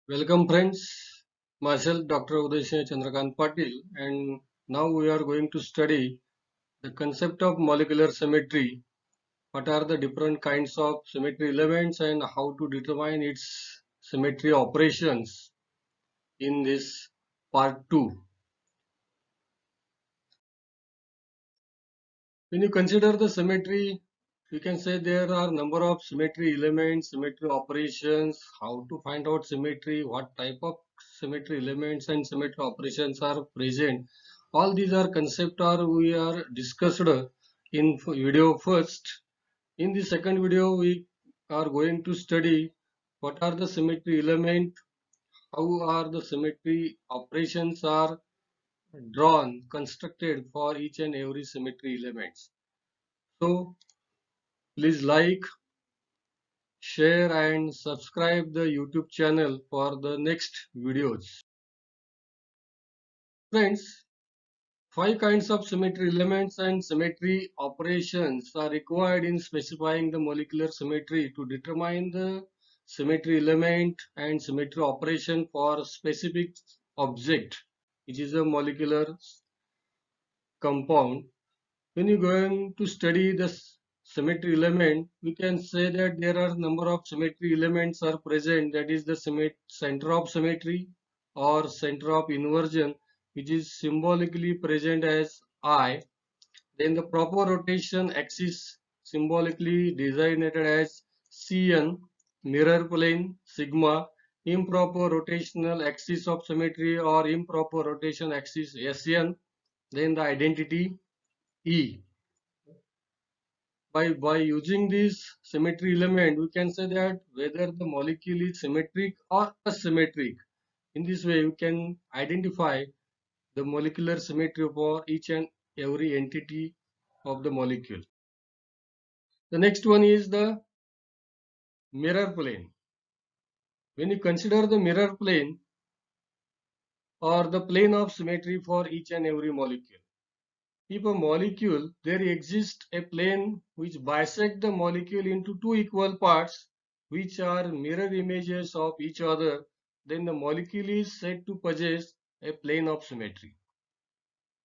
Welcome friends, myself Dr. Uday Chandrakant Patil, and now we are going to study the concept of molecular symmetry. What are the different kinds of symmetry elements and how to determine its symmetry operations in this part 2. When you consider the symmetry, you can say there are number of symmetry elements, symmetry operations, how to find out symmetry, what type of symmetry elements and symmetry operations are present. All these are concept are we are discussed in video first. In the second video, we are going to study what are the symmetry element, how are the symmetry operations are drawn, constructed for each and every symmetry elements. So please like, share and subscribe the YouTube channel for the next videos. Friends, five kinds of symmetry elements and symmetry operations are required in specifying the molecular symmetry to determine the symmetry element and symmetry operation for a specific object, which is a molecular compound. When you're going to study the symmetry element, we can say that there are number of symmetry elements are present. That is the center of symmetry or center of inversion, which is symbolically present as I. Then the proper rotation axis symbolically designated as Cn, mirror plane sigma, improper rotational axis of symmetry or improper rotation axis Sn. Then the identity E. By using this symmetry element, we can say that whether the molecule is symmetric or asymmetric. In this way, we can identify the molecular symmetry for each and every entity of the molecule. The next one is the mirror plane. When you consider the mirror plane or the plane of symmetry for each and every molecule. If a molecule, there exists a plane which bisects the molecule into two equal parts which are mirror images of each other, then the molecule is said to possess a plane of symmetry.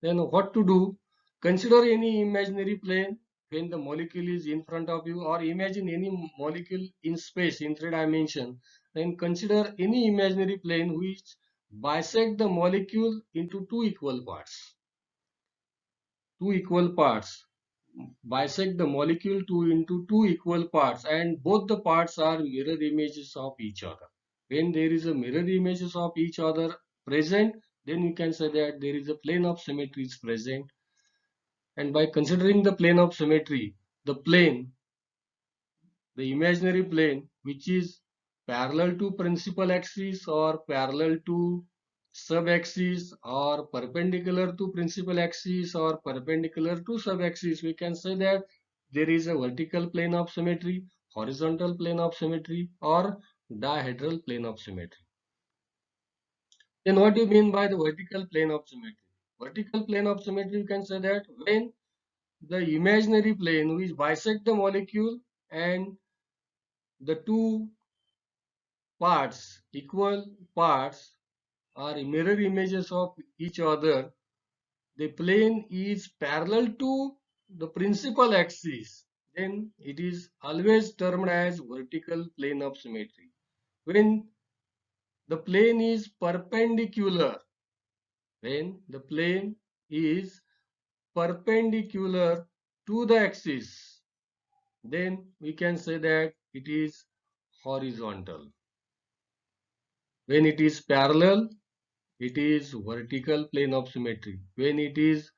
Then what to do? Consider any imaginary plane when the molecule is in front of you, or imagine any molecule in space in 3 dimensions. Then consider any imaginary plane which bisect the molecule into two equal parts, bisect the molecule into two equal parts, and both the parts are mirror images of each other. When there is a mirror images of each other present, then you can say that there is a plane of symmetry is present. And by considering the plane of symmetry, the plane, the imaginary plane which is parallel to principal axis or parallel to sub-axis or perpendicular to principal axis or perpendicular to sub-axis, we can say that there is a vertical plane of symmetry, horizontal plane of symmetry or dihedral plane of symmetry. Then what do you mean by the vertical plane of symmetry? Vertical plane of symmetry, you can say that when the imaginary plane which bisect the molecule and the two parts, equal parts, are mirror images of each other, the plane is parallel to the principal axis, then it is always termed as vertical plane of symmetry. When the plane is perpendicular, when the plane is perpendicular to the axis, then we can say that it is horizontal. When it is parallel, it is vertical plane of symmetry. When it is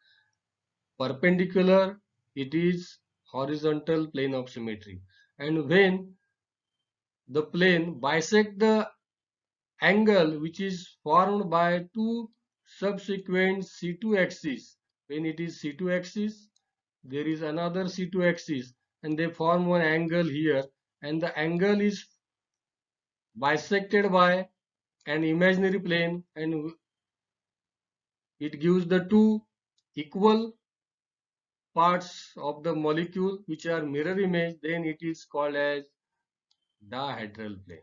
perpendicular, it is horizontal plane of symmetry. And when the plane bisect the angle which is formed by two subsequent C2 axes, when it is C2 axis, there is another C2 axis and they form one angle here, and the angle is bisected by an imaginary plane and it gives the two equal parts of the molecule which are mirror image, then it is called as dihedral plane.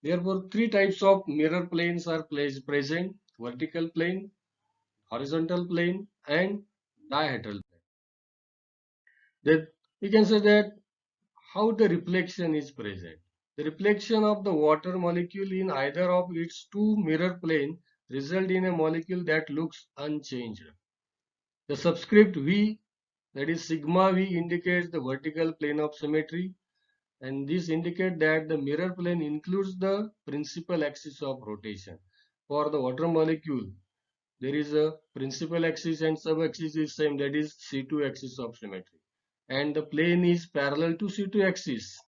Therefore, three types of mirror planes are present: vertical plane, horizontal plane, and dihedral plane. Then we can say that how the reflection is present. The reflection of the water molecule in either of its two mirror plane result in a molecule that looks unchanged. The subscript V, that is sigma V, indicates the vertical plane of symmetry, and this indicates that the mirror plane includes the principal axis of rotation. For the water molecule, there is a principal axis and sub-axis is same, that is C2 axis of symmetry, and the plane is parallel to C2 axis.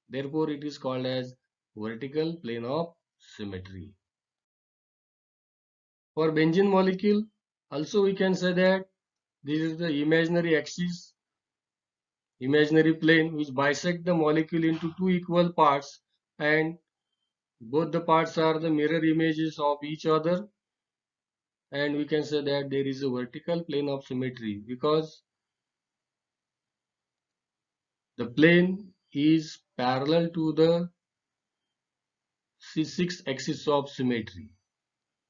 Therefore, it is called as vertical plane of symmetry. For benzene molecule, also we can say that this is the imaginary plane which bisect the molecule into two equal parts, and both the parts are the mirror images of each other, and we can say that there is a vertical plane of symmetry because the plane is parallel to the C6 axis of symmetry.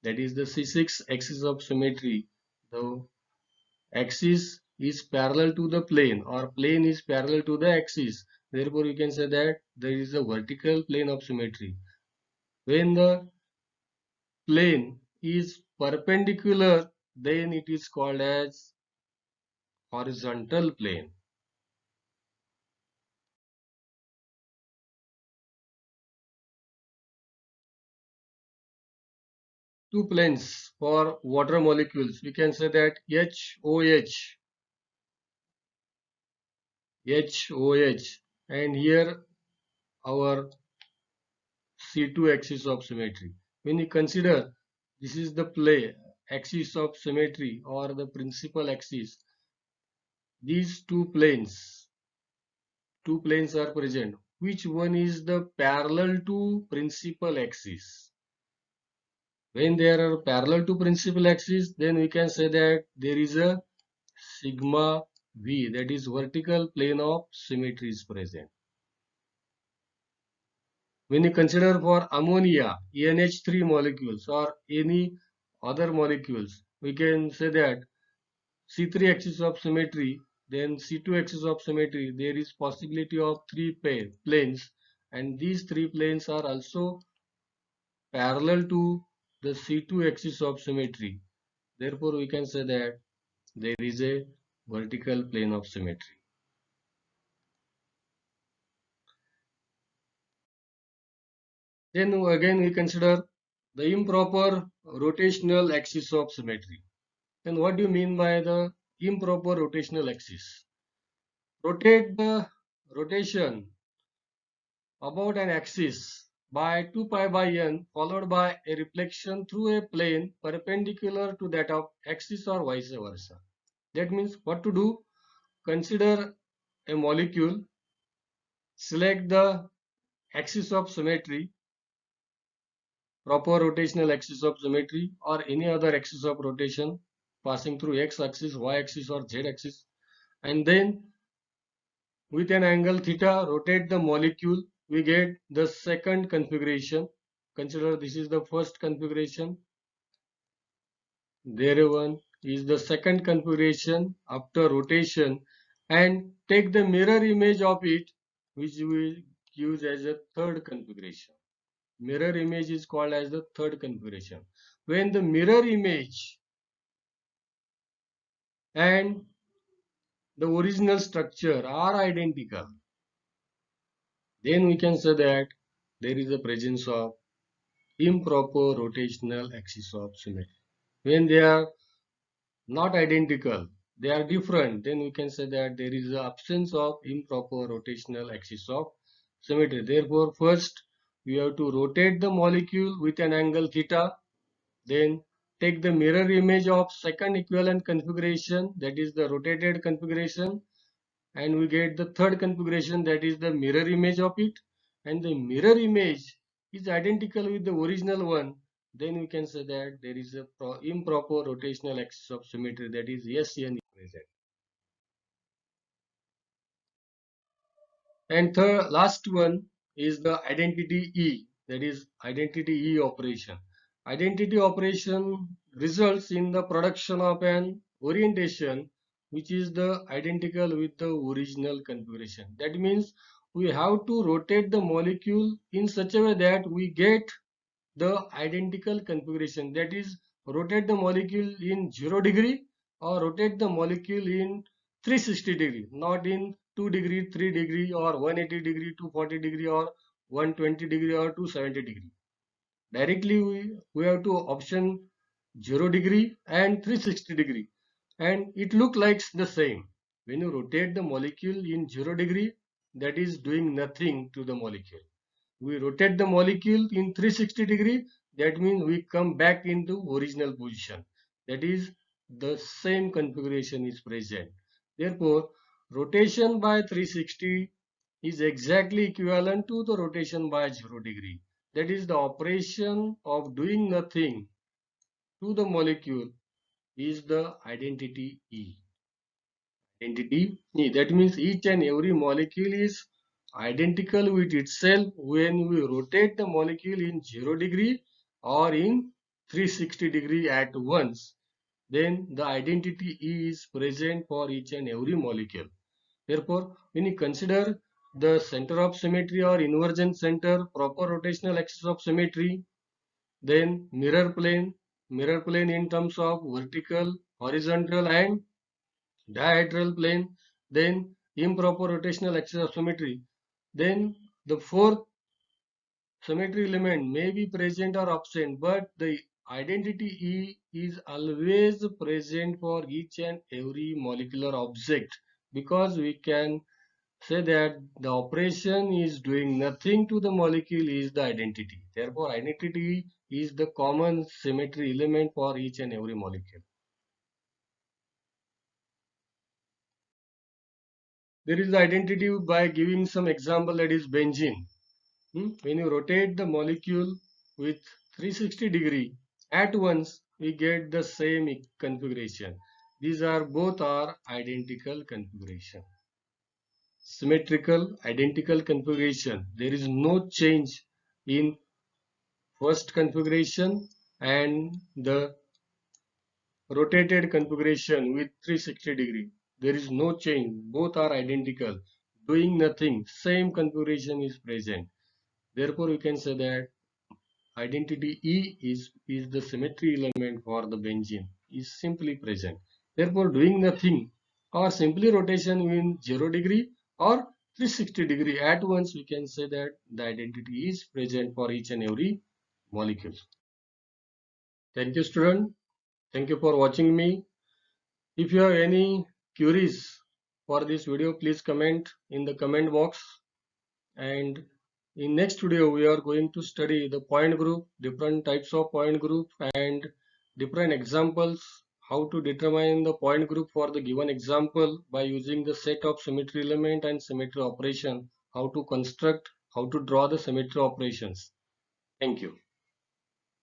That is the C6 axis of symmetry. The axis is parallel to the plane, or plane is parallel to the axis. Therefore, we can say that there is a vertical plane of symmetry. When the plane is perpendicular, then it is called as horizontal plane. Two planes for water molecules. We can say that HOH, and here our C2 axis of symmetry. When you consider this is the axis of symmetry or the principal axis, these two planes are present. Which one is the parallel to principal axis? When they are parallel to principal axis, then we can say that there is a sigma V, that is vertical plane of symmetry is present. When you consider for ammonia, NH3 molecules or any other molecules, we can say that C3 axis of symmetry, then C2 axis of symmetry, there is possibility of three planes, and these three planes are also parallel to the C2 axis of symmetry. Therefore, we can say that there is a vertical plane of symmetry. Then again we consider the improper rotational axis of symmetry. Then what do you mean by the improper rotational axis? Rotate the rotation about an axis by 2 pi by n followed by a reflection through a plane perpendicular to that of axis or vice versa. That means what to do? Consider a molecule, select the axis of symmetry, proper rotational axis of symmetry or any other axis of rotation passing through x axis, y axis or z axis, and then with an angle theta rotate the molecule. We get the second configuration. Consider this is the first configuration. There one is the second configuration after rotation, and take the mirror image of it, which we will use as a third configuration. Mirror image is called as the third configuration. When the mirror image and the original structure are identical, then we can say that there is a presence of improper rotational axis of symmetry. When they are not identical, they are different, then we can say that there is the absence of improper rotational axis of symmetry. Therefore, first we have to rotate the molecule with an angle theta, then take the mirror image of second equivalent configuration, that is the rotated configuration, and we get the third configuration, that is the mirror image of it, and the mirror image is identical with the original one. Then we can say that there is a improper rotational axis of symmetry, that is SN is present. And third last one is the identity E, that is identity E operation. Identity operation results in the production of an orientation which is the identical with the original configuration. That means we have to rotate the molecule in such a way that we get the identical configuration, that is rotate the molecule in 0 degree or rotate the molecule in 360 degree, not in 2 degree, 3 degree or 180 degree, 240 degree or 120 degree or 270 degree. Directly we have to option 0 degree and 360 degree, and it look like the same. When you rotate the molecule in 0 degree, that is doing nothing to the molecule. We rotate the molecule in 360 degree, that means we come back into original position. That is the same configuration is present. Therefore, rotation by 360 is exactly equivalent to the rotation by 0 degree. That is the operation of doing nothing to the molecule is the identity E. Identity E. That means each and every molecule is identical with itself when we rotate the molecule in 0 degree or in 360 degree at once. Then the identity E is present for each and every molecule. Therefore, when you consider the center of symmetry or inversion center, proper rotational axis of symmetry, then mirror plane in terms of vertical, horizontal and dihedral plane, then improper rotational axis of symmetry, then the fourth symmetry element may be present or absent, but the identity E is always present for each and every molecular object, because we can say that the operation is doing nothing to the molecule is the identity. Therefore, identity is the common symmetry element for each and every molecule. There is the identity by giving some example, that is benzene. When you rotate the molecule with 360 degree, at once we get the same configuration. These are both are identical configuration. Symmetrical, identical configuration. There is no change in first configuration and the rotated configuration with 360 degree. There is no change. Both are identical. Doing nothing. Same configuration is present. Therefore, we can say that identity E is the symmetry element for the benzene is simply present. Therefore, doing nothing or simply rotation in 0 degree or 360 degree at once, we can say that the identity is present for each and every molecule. Thank you, student. Thank you for watching me. If you have any queries for this video, please comment in the comment box. And in next video, we are going to study the point group, different types of point group and different examples, how to determine the point group for the given example by using the set of symmetry element and symmetry operation, how to construct, how to draw the symmetry operations. Thank you.